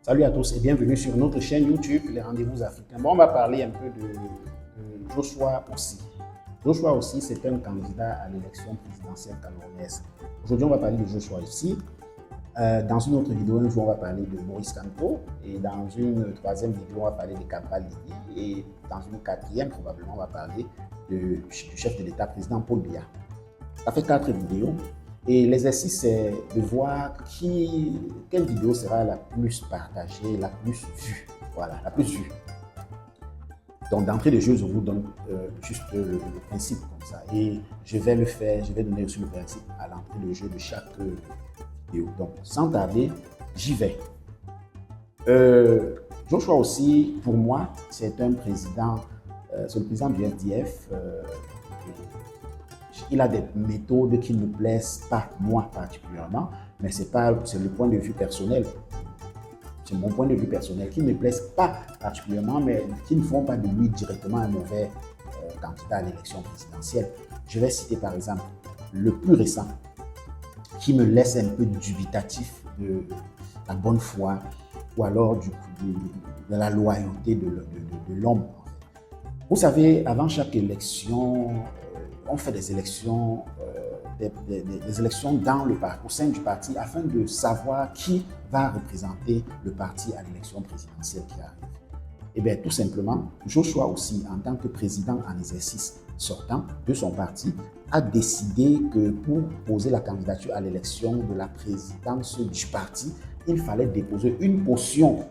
Salut à tous et bienvenue sur notre chaîne YouTube, les rendez-vous africains. Bon, on va parler un peu de Joshua Ossi. Joshua Ossi, c'est un candidat à l'élection présidentielle camerounaise. Aujourd'hui, on va parler de Joshua Ossi. Dans une autre vidéo, un jour, on va parler de Maurice Kamto. Et dans une troisième vidéo, on va parler de Kabal Lidi. Et dans une quatrième, probablement, on va parler du chef de l'État, président Paul Biya. Ça fait 4 vidéos. Et l'exercice, c'est de voir quelle vidéo sera la plus partagée, la plus vue. Voilà, la plus vue. Donc, d'entrée de jeu, je vous donne juste le principe comme ça. Et je vais le faire, je vais donner aussi le principe à l'entrée de jeu de chaque vidéo. Donc, sans tarder, j'y vais. Joshua Ossi, pour moi, c'est un président, c'est le président du FDF. Il a des méthodes qui ne me plaisent pas, moi particulièrement, mais c'est le point de vue personnel. C'est mon point de vue personnel qui ne me plaisent pas particulièrement, mais qui ne font pas de lui directement un mauvais candidat à l'élection présidentielle. Je vais citer par exemple le plus récent, qui me laisse un peu dubitatif de la bonne foi ou alors de la loyauté de l'homme. Vous savez, avant chaque élection, on fait des élections, des élections dans le parti, au sein du parti, afin de savoir qui va représenter le parti à l'élection présidentielle qui arrive. Et bien, tout simplement, Joshua Ossi, en tant que président en exercice sortant de son parti, a décidé que pour poser la candidature à l'élection de la présidence du parti, il fallait déposer une caution.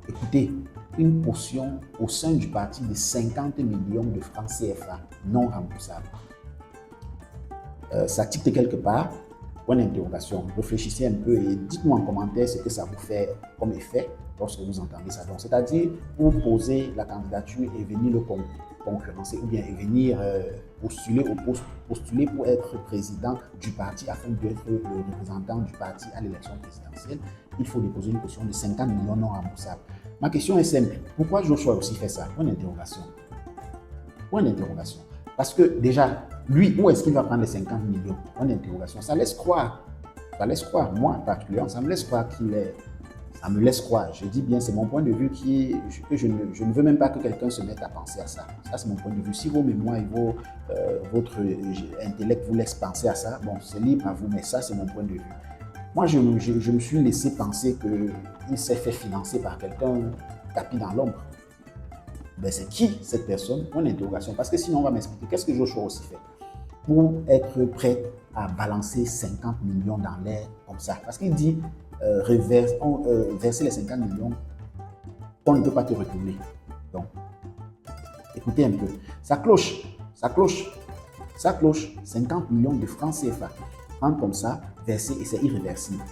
Écoutez, une caution au sein du parti de 50 millions de francs CFA non remboursables. Ça tique quelque part, point d'interrogation. Réfléchissez un peu et dites-moi en commentaire ce que ça vous fait comme effet lorsque vous entendez ça. C'est-à-dire, pour poser la candidature et venir le concurrencer ou bien venir postuler pour être président du parti afin d'être le représentant du parti à l'élection présidentielle, il faut déposer une caution de 50 millions non remboursables. Ma question est simple. Pourquoi Joshua Ossi fait ça? Point d'interrogation. Point d'interrogation. Parce que déjà, lui, où est-ce qu'il va prendre les 50 millions? Point d'interrogation. Ça laisse croire. Moi particulièrement, ça me laisse croire qu'il est... Ça me laisse croire. Je dis bien, c'est mon point de vue que je ne veux même pas que quelqu'un se mette à penser à ça. Ça, c'est mon point de vue. Si vos mémoires et votre intellect vous laissent penser à ça, bon, c'est libre à vous, mais ça, c'est mon point de vue. Moi, je me suis laissé penser qu'il s'est fait financer par quelqu'un tapis dans l'ombre. Ben, c'est qui cette personne? Point d'interrogation. Parce que sinon, on va m'expliquer qu'est-ce que Joshua Ossi fait pour être prêt à balancer 50 millions dans l'air comme ça. Parce qu'il dit verser les 50 millions, on ne peut pas te retourner. Donc, écoutez un peu. Ça cloche. 50 millions de francs CFA. Prendre comme ça, verser et c'est irréversible.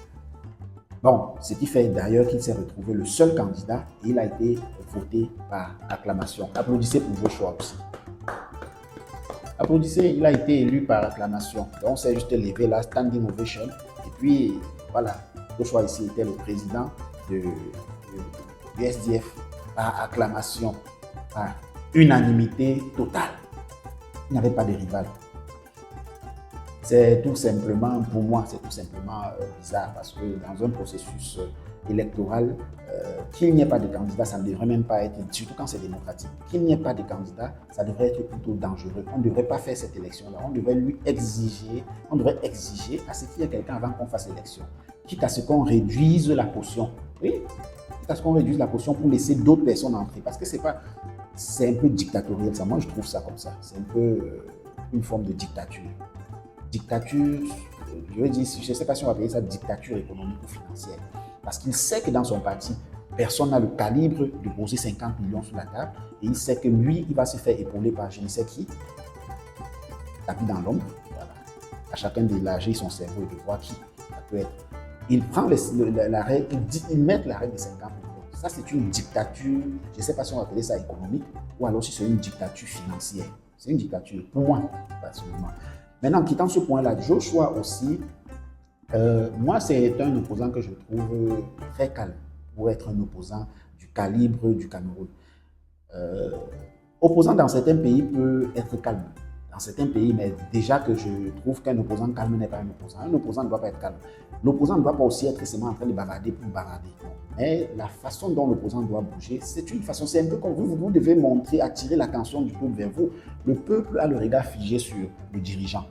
Bon, ce qui fait d'ailleurs qu'il s'est retrouvé le seul candidat et il a été voté par acclamation. Applaudissez pour Joshua Ossi. Applaudissez, il a été élu par acclamation. Donc, on s'est juste levé là, standing ovation. Et puis, voilà, Joshua Ossi était le président du SDF par acclamation, par unanimité totale. Il n'y avait pas de rival. C'est tout simplement, pour moi, c'est tout simplement bizarre parce que dans un processus électoral, qu'il n'y ait pas de candidat, ça ne devrait même pas être, surtout quand c'est démocratique, qu'il n'y ait pas de candidat, ça devrait être plutôt dangereux. On ne devrait pas faire cette élection-là, on devrait exiger à ce qu'il y ait quelqu'un avant qu'on fasse l'élection, quitte à ce qu'on réduise la caution. Oui, quitte à ce qu'on réduise la caution pour laisser d'autres personnes entrer, parce que c'est un peu dictatorial, ça. Moi, je trouve ça comme ça. C'est un peu une forme de dictature. Dictature, je veux dire, je ne sais pas si on va appeler ça dictature économique ou financière. Parce qu'il sait que dans son parti, personne n'a le calibre de poser 50 millions sur la table. Et il sait que lui, il va se faire épauler par je ne sais qui. Tapis dans l'ombre. Voilà. À chacun d'élargir son cerveau et de voir qui ça peut être. Il prend la règle, il met la règle de 50 millions. Ça, c'est une dictature, je ne sais pas si on va appeler ça économique, ou alors si c'est une dictature financière. C'est une dictature, pour moi, personnellement. Maintenant, quittant ce point-là, Joshua Ossi, moi, c'est un opposant que je trouve très calme pour être un opposant du calibre du Cameroun. Opposant dans certains pays peut être calme. dans certains pays, mais déjà que je trouve qu'un opposant calme n'est pas un opposant. Un opposant ne doit pas être calme. L'opposant ne doit pas aussi être seulement en train de bavarder pour bavarder. Mais la façon dont l'opposant doit bouger, c'est une façon, c'est un peu comme vous devez montrer, attirer l'attention du peuple vers vous. Le peuple a le regard figé sur le dirigeant.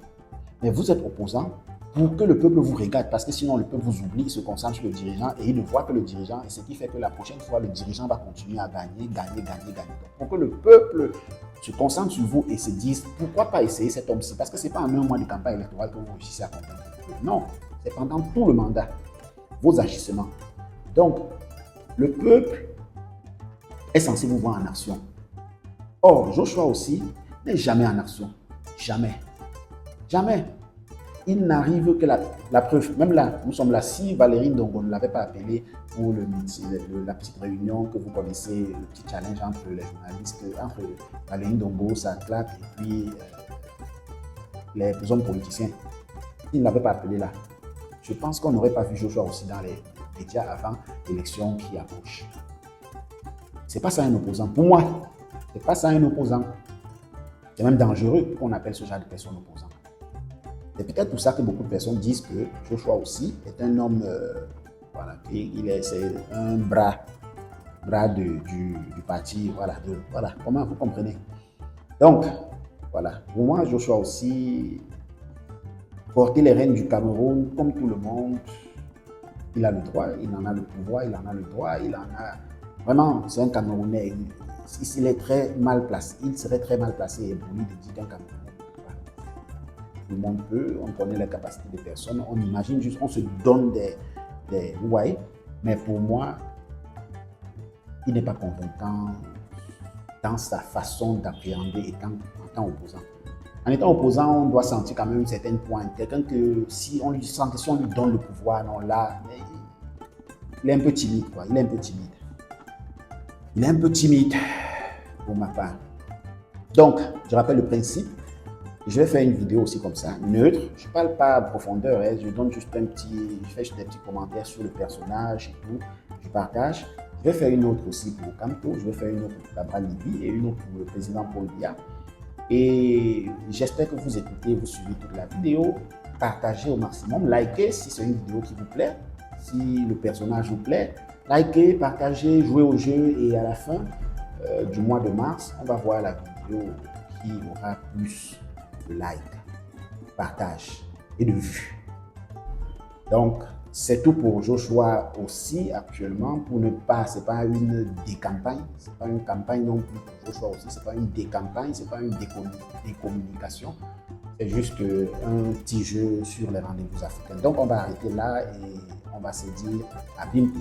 Mais vous êtes opposant pour que le peuple vous regarde, parce que sinon le peuple vous oublie, il se concentre sur le dirigeant et il ne voit que le dirigeant, et ce qui fait que la prochaine fois, le dirigeant va continuer à gagner. Donc, pour que le peuple se concentre sur vous et se dise, pourquoi pas essayer cet homme-ci? Parce que ce n'est pas en un mois de campagne électorale que vous réussissez à convaincre le peuple. Non, c'est pendant tout le mandat, vos agissements. Donc, le peuple est censé vous voir en action. Or, Joshua aussi n'est jamais en action. Jamais. Jamais. Il n'arrive que la preuve. Même là, nous sommes là. Si Valérie Ndongo ne l'avait pas appelé pour la petite réunion que vous connaissez, le petit challenge entre les journalistes, entre Valérie Ndongo, sa claque, et puis les hommes politiciens, il ne l'avait pas appelé là. Je pense qu'on n'aurait pas vu Joshua aussi dans les médias avant l'élection qui approche. C'est pas ça un opposant. Pour moi, c'est pas ça un opposant. C'est même dangereux qu'on appelle ce genre de personne opposant. C'est peut-être pour ça que beaucoup de personnes disent que Joshua aussi est un homme, voilà, c'est un bras du parti, voilà, comment vous comprenez. Donc, voilà, pour moi, Joshua aussi, porter les rênes du Cameroun, comme tout le monde, il a le droit, il en a le pouvoir, il en a le droit, il en a... Vraiment, c'est un Camerounais, il serait très mal placé et pour lui de dire qu'un Camerounais. Tout le monde peut, on connaît les capacités des personnes, on imagine juste, on se donne des vous voyez, mais pour moi, il n'est pas convaincant dans sa façon d'appréhender en tant opposant. En étant opposant, on doit sentir quand même une certaine pointe. Quelqu'un que si on lui donne le pouvoir, non là, il est un peu timide, quoi. Il est un peu timide pour ma part. Donc, je rappelle le principe. Je vais faire une vidéo aussi comme ça, neutre. Je ne parle pas à profondeur, hein. Je donne juste je fais juste des petits commentaires sur le personnage et tout. Je partage. Je vais faire une autre aussi pour Camto, je vais faire une autre pour Cabral Libye et une autre pour le président Paul Biya. Et j'espère que vous écoutez, vous suivez toute la vidéo. Partagez au maximum, likez si c'est une vidéo qui vous plaît, si le personnage vous plaît. Likez, partagez, jouez au jeu et à la fin du mois de mars, on va voir la vidéo qui aura plus de likes, partage et de vues. Donc, c'est tout pour Joshua aussi actuellement. Pour ne pas, c'est pas une décampagne, c'est pas une campagne non plus pour Joshua aussi, c'est pas une décampagne, c'est pas une décommunication. C'est juste un petit jeu sur les rendez-vous africains. Donc, on va arrêter là et on va se dire à bientôt.